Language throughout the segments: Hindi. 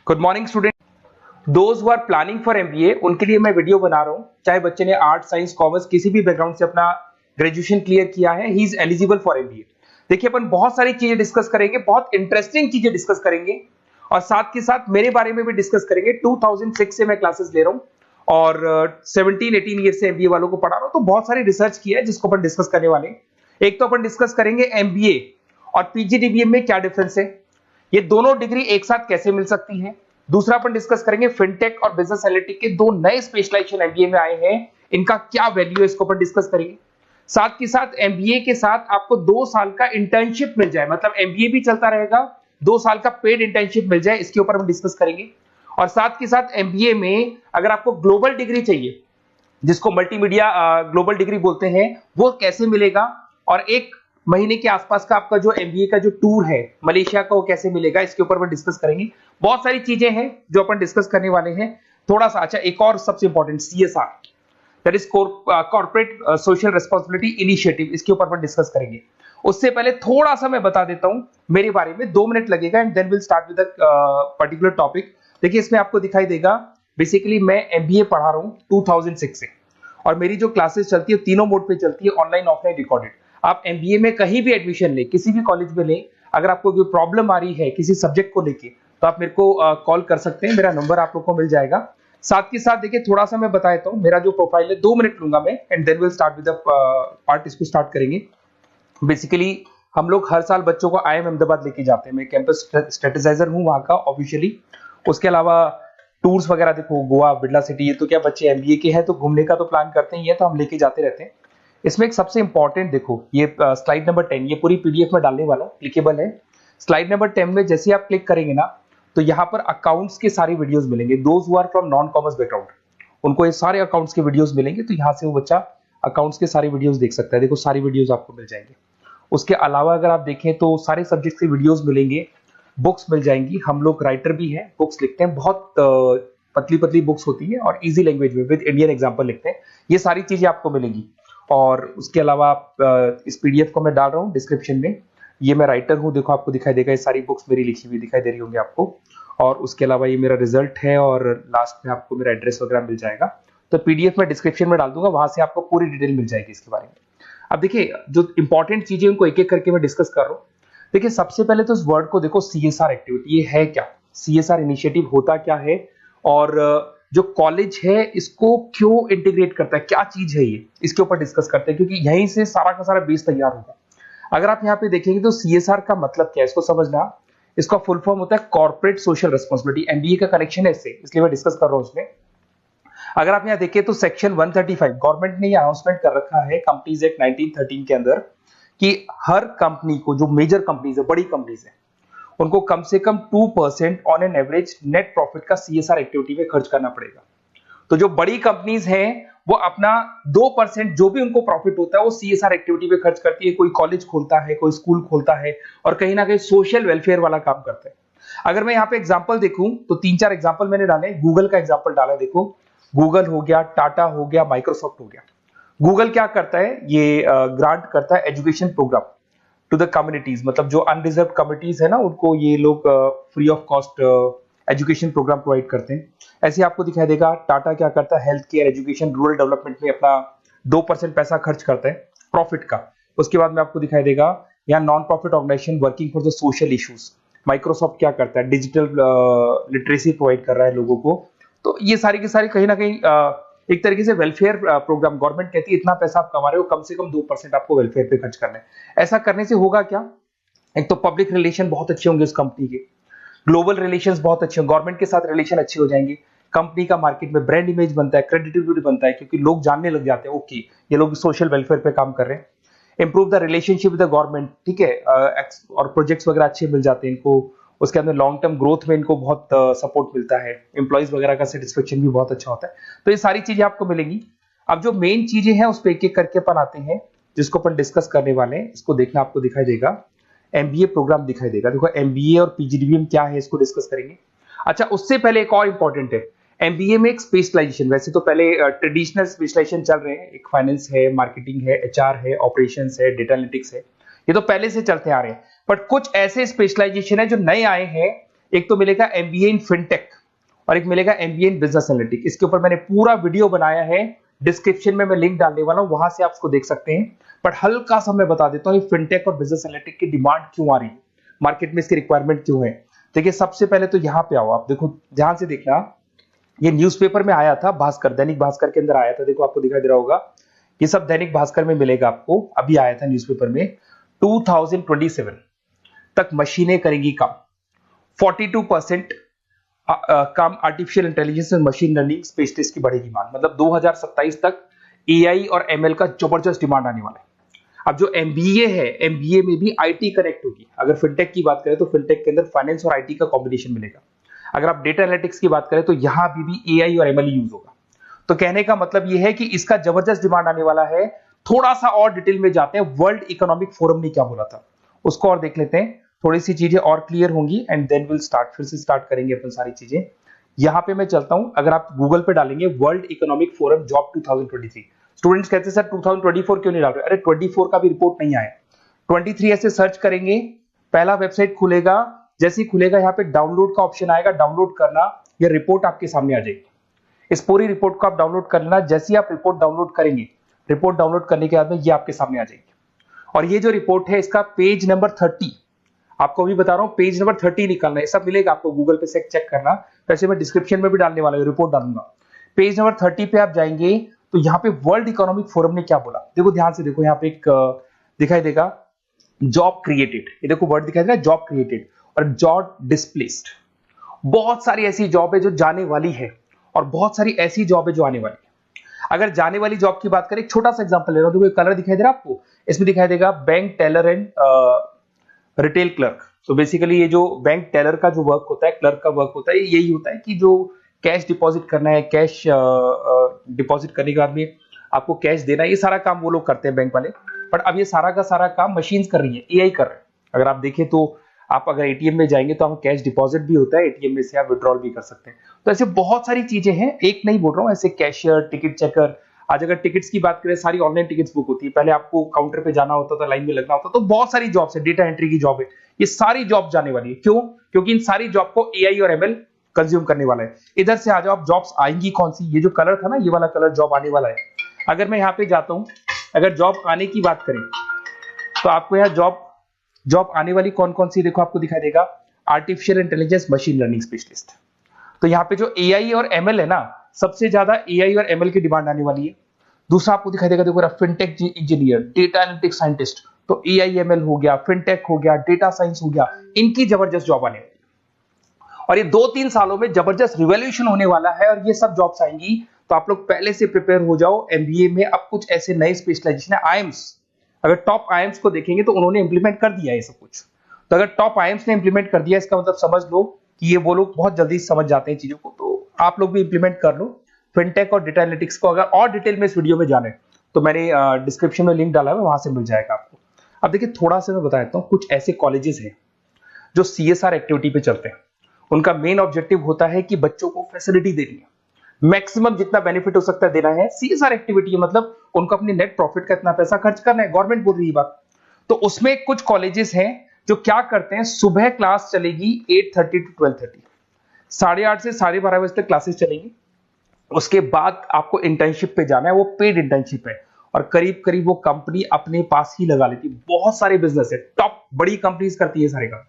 Good morning student. Those who are planning for MBA उनके लिए मैं वीडियो बना रहा हूं। चाहे बच्चे ने आर्ट, साइंस, कॉमर्स किसी भी बैकग्राउंड से अपना ग्रेजुएशन क्लियर किया है, he is eligible for MBA. देखिए, अपन बहुत सारी चीजें डिस्कस करेंगे, बहुत इंटरेस्टिंग चीजें डिस्कस करेंगे और साथ के साथ मेरे बारे में भी डिस्कस करेंगे। 2006 से मैं क्लासेस ले रहा हूं और 17-18 ईयर से एमबीए वालों को पढ़ा रहा हूं, तो बहुत सारी रिसर्च की है जिसको अपन डिस्कस करने वाले हैं। एक तो अपन डिस्कस करेंगे एमबीए और पीजीडीबीएम में क्या डिफरेंस है, ये दोनों डिग्री एक साथ कैसे मिल सकती है। दूसरा अपन डिस्कस करेंगे फिनटेक और बिजनेस एनालिटिक के दो नए स्पेशलाइजेशन एमबीए में आए हैं, इनका क्या वैल्यू है, इसको अपन डिस्कस करेंगे। साथ के साथ एमबीए के साथ आपको 2 साल का इंटर्नशिप मिल जाए, मतलब एमबीए भी चलता रहेगा, 2 साल का पेड इंटर्नशिप मिल जाए, इसके ऊपर हम डिस्कस करेंगे। और साथ के साथ एमबीए में अगर आपको ग्लोबल डिग्री चाहिए, जिसको मल्टीमीडिया ग्लोबल डिग्री बोलते हैं, वो कैसे मिलेगा, और 1 महीने के आसपास का आपका जो एमबीए का जो टूर है मलेशिया का, वो कैसे मिलेगा, इसके ऊपर अपन डिस्कस करेंगे। बहुत सारी चीजें हैं जो अपन डिस्कस करने वाले हैं। थोड़ा सा अच्छा, एक और सबसे important CSR, that is corporate social responsibility initiative, इसके ऊपर अपन डिस्कस करेंगे। उससे पहले थोड़ा सा मैं बता देता हूं मेरे बारे में, 2 मिनट लगेगा and then will start with particular topic. देखिए, इसमें आपको दिखाई देगा बेसिकली मैं एमबीए पढ़ा रहा हूं 2006 से, और मेरी जो क्लासेस चलती है तीनों मोड पे चलती है, ऑनलाइन, ऑफलाइन, रिकॉर्डेड। आप एमबीए में कहीं भी एडमिशन लें, किसी भी कॉलेज में लें, अगर आपको कोई प्रॉब्लम आ रही है किसी सब्जेक्ट को लेके, तो आप मेरे को कॉल कर सकते हैं, मेरा नंबर आप लोग को मिल जाएगा। साथ के साथ देखिए, थोड़ा सा मैं बता देता हूं मेरा जो प्रोफाइल है, 2 मिनट लूंगा मैं and then will start with the part, इसको स्टार्ट करेंगे। बेसिकली हम लोग हर साल बच्चों को आईएम अहमदाबाद लेके जाते हैं, मैं कैंपस स्ट्रेटेजाइजर हूं वहां का ऑफिशियली। उसके अलावा टूर्स वगैरह, देखो गोवा, बिरला सिटी, ये तो क्या बच्चे एमबीए के हैं तो घूमने का तो प्लान करते ही है, तो हम लेके जाते रहते हैं। इसमें एक सबसे इंपॉर्टेंट, देखो ये स्लाइड नंबर 10, ये पूरी पीडीएफ में डालने वाला हूं, क्लिकेबल है। स्लाइड नंबर 10 में जैसे आप क्लिक करेंगे ना, तो यहाँ पर अकाउंट्स के सारे वीडियोस मिलेंगे। Those who are from non commerce background, उनको ये सारे अकाउंट्स के वीडियोस मिलेंगे, तो यहाँ से वो बच्चा अकाउंट्स के सारे वीडियोस देख सकता है। देखो, सारी वीडियोस आपको मिल जाएंगे। उसके अलावा अगर आप देखें तो सारे सब्जेक्ट के वीडियोस मिलेंगे, बुक्स मिल जाएंगी। हम लोग राइटर भी हैं, बुक्स लिखते हैं, बहुत पतली पतली बुक्स होती है और इजी लैंग्वेज में विद इंडियन एग्जांपल लिखते हैं। ये सारी चीजें आपको मिलेंगी। और उसके अलावा इस पीडीएफ को मैं डाल रहा हूँ डिस्क्रिप्शन में, ये मैं राइटर हूँ, देखो आपको दिखाई देगा, ये सारी बुक्स मेरी लिखी हुई दिखाई दे रही होंगी आपको। और उसके अलावा ये मेरा रिजल्ट है और लास्ट में आपको मेरा एड्रेस वगैरह मिल जाएगा। तो पीडीएफ में डिस्क्रिप्शन में डाल दूंगा, वहां से आपको पूरी डिटेल मिल जाएगी इसके बारे में। अब देखिए, जो इंपॉर्टेंट चीजें उनको एक एक करके मैं डिस्कस कर रहा हूँ। देखिए, सबसे पहले तो इस वर्ड को देखो, सीएसआर एक्टिविटी, ये है क्या, सीएसआर इनिशिएटिव होता क्या है, और जो कॉलेज है इसको क्यों इंटीग्रेट करता है, क्या चीज है ये, इसके ऊपर डिस्कस करते हैं, क्योंकि यहीं से सारा का सारा बेस तैयार होगा। अगर आप यहाँ पे देखेंगे तो सीएसआर का मतलब क्या है, इसको समझना। इसका फुल फॉर्म होता है कॉर्पोरेट सोशल रिस्पांसिबिलिटी। एमबीए का कनेक्शन है इससे, इसलिए मैं डिस्कस कर रहा हूँ उसमें। अगर आप यहाँ देखिए तो सेक्शन 135, गवर्नमेंट ने ये अनाउंसमेंट कर रखा है कंपनीज एक्ट 1913 के अंदर, कि हर कंपनी को, जो मेजर कंपनीज है, बड़ी कंपनीज है, उनको कम से कम 2% on an average net profit का सीएसआर एक्टिविटी में खर्च करना पड़ेगा। तो जो बड़ी कंपनीज हैं वो अपना 2% जो भी उनको प्रॉफिट होता है वो सीएसआर एक्टिविटी पे खर्च करती है। कोई कॉलेज खोलता है, कोई स्कूल खोलता है, और कहीं ना कहीं सोशल वेलफेयर वाला काम करता है। अगर मैं यहाँ पे एग्जांपल देखूं तो 3-4 एग्जांपल मैंने डाले। गूगल का एग्जांपल डाला है, देखो गूगल हो गया, टाटा हो गया, माइक्रोसॉफ्ट हो गया। गूगल क्या करता है, ये ग्रांट करता है education program to the communities, मतलब जो अनरिजर्व कम्युनिटीज है ना, उनको ये लोग free of cost education program provide करते हैं। ऐसे आपको दिखाई देगा टाटा क्या करता है, health care, education, rural development में अपना 2% पैसा खर्च करता है प्रॉफिट का। उसके बाद में आपको दिखाई देगा यहाँ non profit organisation working for the social issues. Microsoft क्या करता है, डिजिटल लिटरेसी प्रोवाइड कर रहा है लोगों को। तो ये सारी की सारी कहीं ना कहीं एक तरीके से वेलफेयर प्रोग्राम, गवर्नमेंट कहती है इतना पैसा आप कमा रहे हो, कम से कम 2% आपको वेलफेयर पे खर्च करना है। ऐसा करने से होगा क्या, एक तो पब्लिक रिलेशन बहुत अच्छे होंगे उस कंपनी के, ग्लोबल रिलेशंस बहुत अच्छे होंगे, गवर्नमेंट के साथ रिलेशन अच्छे हो जाएंगे, कंपनी का मार्केट में ब्रांड इमेज बनता है, क्रेडिबिलिटी बनता है, क्योंकि लोग जानने लग जाते हैं ओके ये लोग सोशल वेलफेयर पे काम कर रहे हैं। Improve the relationship with the government, ठीक है, और प्रोजेक्ट्स वगैरह अच्छे मिल जाते हैं इनको। उसके अंदर लॉन्ग टर्म ग्रोथ में इनको बहुत सपोर्ट मिलता है, एम्प्लॉइज वगैरह का सेटिस्फेक्शन भी बहुत अच्छा होता है। तो ये सारी चीजें आपको मिलेंगी। अब जो मेन चीजें हैं उस पर एक एक करके अपन आते हैं, जिसको अपन डिस्कस करने वाले हैं। इसको देखना, आपको दिखाई देगा एमबीए प्रोग्राम दिखाई देगा। देखो एमबीए और पीजीडीबीएम क्या है, इसको डिस्कस करेंगे। अच्छा, उससे पहले एक और इंपॉर्टेंट है, एमबीए में एक स्पेशलाइजेशन, वैसे तो पहले ट्रेडिशनल स्पेशलाइजेशन चल रहे हैं, एक फाइनेंस है, मार्केटिंग है, एचआर है, ऑपरेशंस है, डेटा एनालिटिक्स है, ये तो पहले से चलते आ रहे हैं। बट कुछ ऐसे स्पेशलाइजेशन है जो नए आए हैं, एक तो मिलेगा एमबीए इन फिनटेक और एक मिलेगा एमबीए इन बिजनेस एनालिटिक्स। इसके ऊपर मैंने पूरा वीडियो बनाया है, डिस्क्रिप्शन में मैं लिंक डालने वाला हूं, वहां से आप उसको देख सकते हैं। बट हल्का सा मैं बता देता हूं फिनटेक और बिजनेस एनालिटिक्स की डिमांड क्यों आ रही है, मार्केट में इसकी रिक्वायरमेंट क्यों है। देखिए सबसे पहले तो यहाँ पे आओ, आप देखो ध्यान से देखना, ये न्यूज़पेपर में आया था, भास्कर, दैनिक भास्कर के अंदर आया था, देखो आपको दिखाई दे रहा होगा, ये सब दैनिक भास्कर में मिलेगा आपको, अभी आया था न्यूज़पेपर में। 2027 तक मशीनें करेंगी काम, 42% काम आर्टिफिशियल इंटेलिजेंस और मशीन लर्निंग स्पेशलिस्ट की बढ़ेगी मांग, मतलब 2027 तक एआई और एमएल का जबरदस्त डिमांड आने वाला है। अब जो एमबीए है, एमबीए में भी आईटी कनेक्ट होगी। अगर फिनटेक की बात करें तो फिनटेक के अंदर फाइनेंस और आईटी का कॉम्बिनेशन मिलेगा। अगर आप डेटा एनालिटिक्स की बात करें तो यहां भी एआई और एमएल यूज होगा। तो कहने का मतलब यह है कि इसका जबरदस्त डिमांड आने वाला है। थोड़ा सा और डिटेल में जाते हैं, वर्ल्ड इकोनॉमिक फोरम ने क्या बोला था उसको और देख लेते हैं, थोड़ी सी चीजें और क्लियर होंगी एंड देन विल स्टार्ट, फिर से स्टार्ट करेंगे अपन सारी चीजें। यहां पे मैं चलता हूं, अगर आप गूगल पे डालेंगे world economic forum job 2023, students कहते हैं सर 2024 क्यों नहीं डाल रहे, अरे 24 का भी रिपोर्ट नहीं आया, 23 ऐसे सर्च करेंगे, पहला वेबसाइट खुलेगा, जैसे ही खुलेगा यहाँ पे डाउनलोड का ऑप्शन आएगा, डाउनलोड करना, ये रिपोर्ट आपके सामने आ जाएगी। इस पूरी रिपोर्ट को आप डाउनलोड कर लेना, जैसे ही आप रिपोर्ट डाउनलोड करेंगे, रिपोर्ट डाउनलोड करने के बाद में ये आपके सामने आ जाएगी। और ये जो रिपोर्ट है इसका पेज नंबर 30, आपको भी बता रहा हूं पेज नंबर 30 निकालना है, सब मिलेगा आपको गूगल पे से चेक करना, वैसे मैं डिस्क्रिप्शन में भी डालने वाला हूं, रिपोर्ट डालूंगा। पेज नंबर 30 पे आप जाएंगे तो यहाँ पे वर्ल्ड इकोनॉमिक फोरम ने क्या बोला, देखो ध्यान से देखो, यहाँ पे एक दिखाई देगा जॉब क्रिएटेड, ये देखो वर्ड दिखाई दे रहा है जॉब क्रिएटेड और जॉब डिस्प्लेस्ड। बहुत सारी ऐसी जॉब है जो जाने वाली है और बहुत सारी ऐसी जॉब है जो आने वाली है। अगर जाने वाली जॉब की बात करें, एक छोटा सा एग्जांपल ले रहा हूं, देखो कलर दिखाई दे रहा है आपको, इसमें दिखाई देगा bank teller and retail clerk. तो बेसिकली ये जो बैंक टेलर का जो वर्क होता है, क्लर्क का वर्क होता है, यही होता है कि जो कैश डिपॉजिट करना है, कैश डिपॉजिट करने के बाद में आपको कैश देना है, ये सारा काम वो लोग करते हैं बैंक वाले। बट अब ये सारा का सारा काम मशीन्स कर रही है, एआई कर रहे हैं। अगर आप देखें तो आप अगर एटीएम में जाएंगे तो आप कैश डिपॉजिट भी होता है, एटीएम में से आप विड्रॉल भी कर सकते हैं। तो ऐसे बहुत सारी चीजें हैं, एक नहीं बोल रहा हूँ, ऐसे कैशियर, टिकट चेकर, आज अगर टिकट्स की बात करें, सारी ऑनलाइन टिकट्स बुक होती है, पहले आपको काउंटर पे जाना होता था, लाइन में लगना होता, तो बहुत सारी जॉब्स है, डेटा एंट्री की जॉब है, ये सारी जॉब जाने वाली है। क्यों? क्योंकि इन सारी जॉब को एआई और एमएल कंज्यूम करने वाला है। इधर से आ जाओ, आप जॉब्स आएंगी कौन सी, ये जो कलर था ना, ये वाला कलर जॉब आने वाला है। अगर मैं यहाँ पे जाता हूं, अगर जॉब आने की बात करें तो आपको यहाँ जॉब आने वाली कौन कौन सी, देखो आपको दिखाई देगा artificial intelligence machine learning specialist. तो यहाँ पे जो एआई और एमएल है ना, सबसे ज्यादा एआई और एमएल की डिमांड आने वाली है। दूसरा आपको दिखाई देगा, देखो fintech engineer, data analytics scientist, तो एआई एमएल हो गया, फिनटेक हो गया, डेटा साइंस हो गया, इनकी जबरदस्त जॉब आने वाली है। और ये 2-3 सालों में जबरदस्त रिवॉल्यूशन होने वाला है और ये सब जॉब्स आएंगी। तो आप लोग पहले से प्रिपेयर हो जाओ। एमबीए में अब कुछ ऐसे नए स्पेशलाइजेशन है, आईएम्स, अगर टॉप आईएम्स को देखेंगे तो उन्होंने इंप्लीमेंट कर दिया है ये सब कुछ। तो अगर टॉप आईएम्स ने इंप्लीमेंट कर दिया, इसका मतलब समझ लो कि ये वो लोग बहुत जल्दी समझ जाते हैं चीजों को, तो आप लोग भी इंप्लीमेंट कर लो फिनटेक और डेटा एनालिटिक्स को। अगर और डिटेल में इस वीडियो में जाने तो मैंने डिस्क्रिप्शन में लिंक डाला है, वहां से मिल जाएगा आपको। अब देखिए थोड़ा सा मैं बता देता हूँ, कुछ ऐसे कॉलेजेस हैं जो सीएसआर एक्टिविटी पे चलते हैं। उनका मेन ऑब्जेक्टिव होता है कि बच्चों को फैसिलिटी देनी है, मैक्सिमम जितना बेनिफिट हो सकता है देना है। सीएसआर एक्टिविटी मतलब उनको अपने नेट प्रॉफिट का इतना पैसा खर्च करना है, गवर्नमेंट बोल रही है बात। तो उसमें कुछ कॉलेजेस हैं जो क्या करते हैं, सुबह क्लास चलेगी 8:30 to 12:30, 8:30 से 12:30 बजे तक क्लासेस चलेंगी। उसके बाद आपको इंटर्नशिप पे जाना है, वो पेड इंटर्नशिप है और करीब करीब वो कंपनी अपने पास ही लगा लेती है। बहुत सारे बिजनेस है, टॉप बड़ी कंपनीज करती है सारे काम।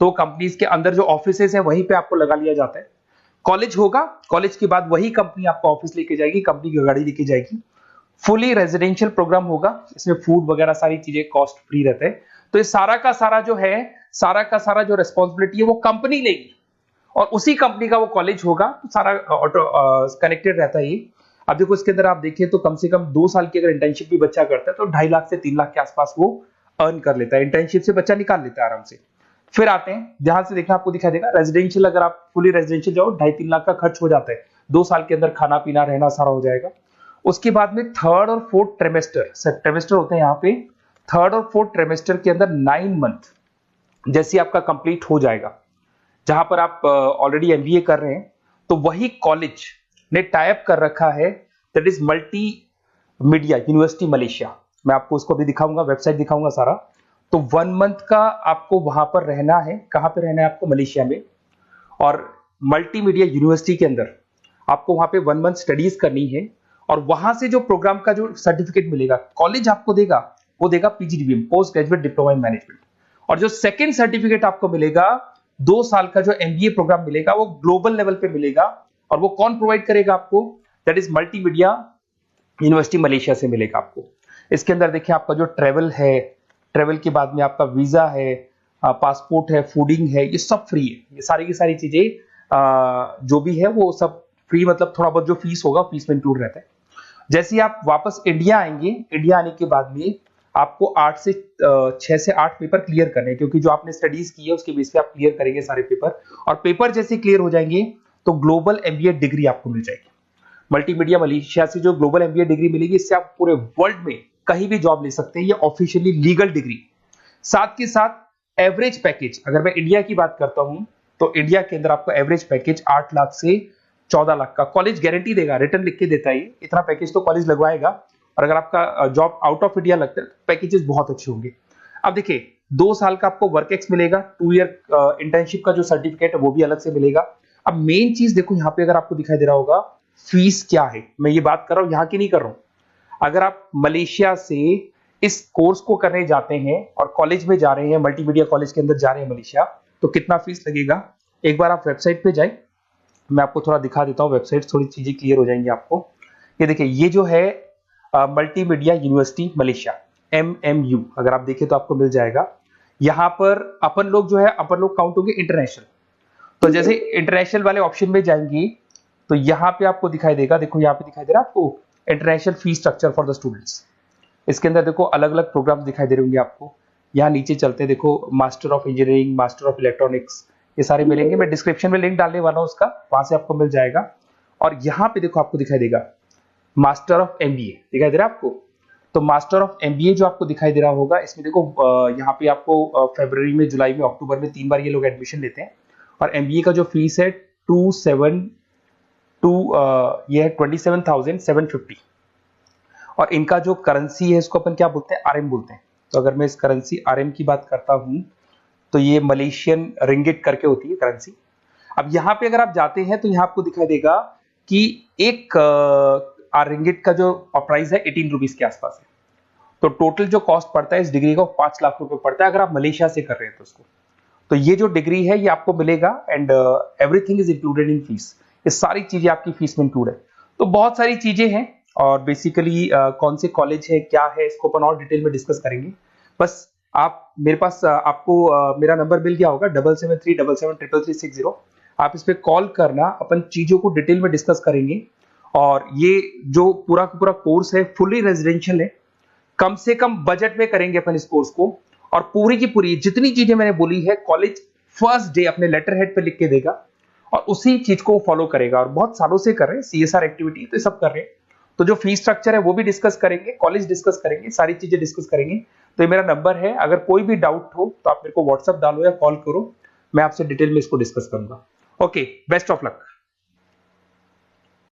तो कंपनीज के अंदर जो ऑफिसेज है वहीं पे आपको लगा लिया जाता है। कॉलेज होगा, कॉलेज के बाद वही कंपनी आपको ऑफिस लेके जाएगी, कंपनी की गाड़ी लेके जाएगी। फुली रेजिडेंशियल प्रोग्राम होगा, इसमें फूड वगैरह सारी चीजें कॉस्ट फ्री रहते हैं। तो ये सारा का सारा जो है, सारा का सारा जो रिस्पॉन्सिबिलिटी है वो कंपनी लेगी और उसी कंपनी का वो कॉलेज होगा। तो सारा ऑटो कनेक्टेड रहता है ये। अब देखो इसके अंदर आप देखिए तो कम से कम 2 साल की अगर इंटर्नशिप भी बच्चा करता है तो 2.5 लाख से 3 लाख के आसपास वो अर्न कर लेता है, इंटर्नशिप से बच्चा निकाल लेता है आराम से। फिर आते हैं, ध्यान से देखना, आपको दिखाई देगा रेजिडेंशियल, अगर आप फुली रेजिडेंशियल जाओ 2.5-3 लाख का खर्च हो जाता है, 2 साल के अंदर खाना पीना रहना सारा हो जाएगा। उसके बाद में थर्ड और फोर्थ ट्रेमेस्टर होते हैं यहाँ पे, थर्ड और फोर्थ ट्रेमेस्टर के अंदर 9 मंथ जैसे आपका कंप्लीट हो जाएगा, जहां पर आप ऑलरेडी एमबीए कर रहे हैं, तो वही कॉलेज ने टाइप कर रखा है, that is multi media university Malaysia. मैं आपको उसको भी दिखाऊंगा, वेबसाइट दिखाऊंगा सारा। तो 1 मंथ का आपको वहां पर रहना है। कहां पे रहना है आपको? मलेशिया में। और मल्टीमीडिया यूनिवर्सिटी के अंदर आपको वहां पे 1 मंथ स्टडीज करनी है और वहां से जो प्रोग्राम का जो सर्टिफिकेट मिलेगा कॉलेज आपको देगा, वो देगा PGDBM, post graduate diploma in management. और जो सेकंड सर्टिफिकेट आपको मिलेगा 2 साल का जो एमबीए प्रोग्राम मिलेगा वो ग्लोबल लेवल पे मिलेगा। और वो कौन प्रोवाइड करेगा आपको? That is multimedia university Malaysia से मिलेगा आपको। इसके अंदर देखिए आपका जो ट्रेवल है, ट्रेवल के बाद में आपका वीजा है, पासपोर्ट है, फूडिंग है, ये सब फ्री है। ये सारी की सारी चीजें जो भी है वो सब फ्री, मतलब थोड़ा बहुत जो फीस होगा फीस में इंक्लूड रहता है। जैसे ही आप वापस इंडिया आएंगे, इंडिया आने के बाद में आपको 6 से 8 पेपर क्लियर करने हैं, क्योंकि जो आपने स्टडीज की है उसके बेस पे आप क्लियर करेंगे सारे पेपर। और पेपर जैसे क्लियर हो जाएंगे तो ग्लोबल एमबीए डिग्री आपको मिल जाएगी। मल्टीमीडिया मलेशिया से जो ग्लोबल एमबीए डिग्री मिलेगी, इससे आप पूरे वर्ल्ड में कहीं भी जॉब ले सकते हैं। ये ऑफिशियली लीगल डिग्री। साथ के साथ एवरेज पैकेज, अगर मैं इंडिया की बात करता हूं तो इंडिया के अंदर आपको एवरेज पैकेज 8 लाख से 14 लाख का कॉलेज गारंटी देगा, रिटर्न लिख के देता है। इतना पैकेज तो कॉलेज लगवाएगा। और अगर आपका जॉब आउट ऑफ इंडिया लगता है तो पैकेजेस बहुत अच्छे होंगे। अब देखिए 2 साल का आपको वर्क एक्स मिलेगा, 2 ईयर इंटर्नशिप का जो सर्टिफिकेट है वो भी अलग से मिलेगा। अब मेन चीज देखो यहाँ पे, अगर आपको दिखाई दे रहा होगा फीस क्या है, मैं ये बात कर रहा हूं यहाँ की नहीं कर रहा हूं। अगर आप मलेशिया से इस कोर्स को करने जाते हैं और कॉलेज में जा रहे हैं, मल्टीमीडिया कॉलेज के अंदर जा रहे हैं मलेशिया, तो कितना फीस लगेगा? एक बार आप वेबसाइट पे जाए, मैं आपको थोड़ा दिखा देता हूँ वेबसाइट, थोड़ी चीजें क्लियर हो जाएंगी आपको। ये देखिए, ये जो है मल्टीमीडिया यूनिवर्सिटी मलेशिया, MMU, अगर आप देखें तो आपको मिल जाएगा। यहाँ पर अपन लोग जो है, अपन लोग काउंट होंगे इंटरनेशनल। तो जैसे इंटरनेशनल वाले ऑप्शन में जाएंगे तो यहाँ पे आपको दिखाई देगा, देखो यहाँ पे दिखाई दे रहा है आपको international fees structure for the students. इसके अंदर देखो अलग अलग प्रोग्राम दिखाई दे रहे होंगे आपको। यहाँ नीचे चलते हैं, देखो master of engineering, master of electronics, ये सारे मिलेंगे। मैं डिस्क्रिप्शन में लिंक डालने वाला हूँ उसका, वहां से आपको मिल जाएगा। और यहाँ पे देखो आपको दिखाई देगा मास्टर ऑफ एमबीए, दिखाई दे रहा है आपको। तो मास्टर ऑफ एमबीए जो आपको दिखाई दे रहा होगा, इसमें देखो यहाँ पे आपको फरवरी में, जुलाई में, अक्टूबर में 3 बार ये लोग एडमिशन लेते हैं। और एमबीए का जो फीस है 27,750। और इनका जो करेंसी है इसको अपन क्या बोलते हैं? आरएम बोलते हैं। तो अगर मैं इस करेंसी आरएम की बात करता हूं तो ये मलेशियन रिंगिट करके होती है करेंसी। अब यहाँ पे अगर आप जाते हैं तो यहाँ आपको दिखाई देगा कि एक रिंगिट का जो प्राइस है 18 रुपीज के आसपास है। तो टोटल जो कॉस्ट पड़ता है इस डिग्री का 5 लाख रुपए पड़ता है, अगर आप मलेशिया से कर रहे हैं तो उसको। तो ये जो डिग्री है ये आपको मिलेगा and everything is included in fees. ये सारी चीजें आपकी फीस में इंक्लूड है। तो बहुत सारी चीजें हैं और बेसिकली कौन से कॉलेज है, क्या है, इसको अपन और डिटेल में डिस्कस करेंगे। बस आप मेरे पास आपको मेरा नंबर मिल गया होगा 7737773360। आप इस पे कॉल करना, अपन चीजों को डिटेल में डिस्कस करेंगे। और ये जो पूरा का पूरा कोर्स है फुली रेजिडेंशियल है, कम से कम बजट में करेंगे अपन इस कोर्स को। और पूरी की पूरी जितनी चीजें मैंने बोली है कॉलेज फर्स्ट डे अपने लेटर हेड पे लिख के देगा और उसी चीज को फॉलो करेगा। और बहुत सालों से कर रहे हैं, CSR एक्टिविटी तो सब कर रहे हैं। तो जो फीस स्ट्रक्चर है वो भी डिस्कस करेंगे, कॉलेज डिस्कस करेंगे, सारी चीजें डिस्कस करेंगे। तो ये मेरा नंबर है, अगर कोई भी डाउट हो तो आप मेरे को व्हाट्सएप डालो या कॉल करो, मैं आपसे डिटेल में इसको डिस्कस करूंगा। Okay, best of luck.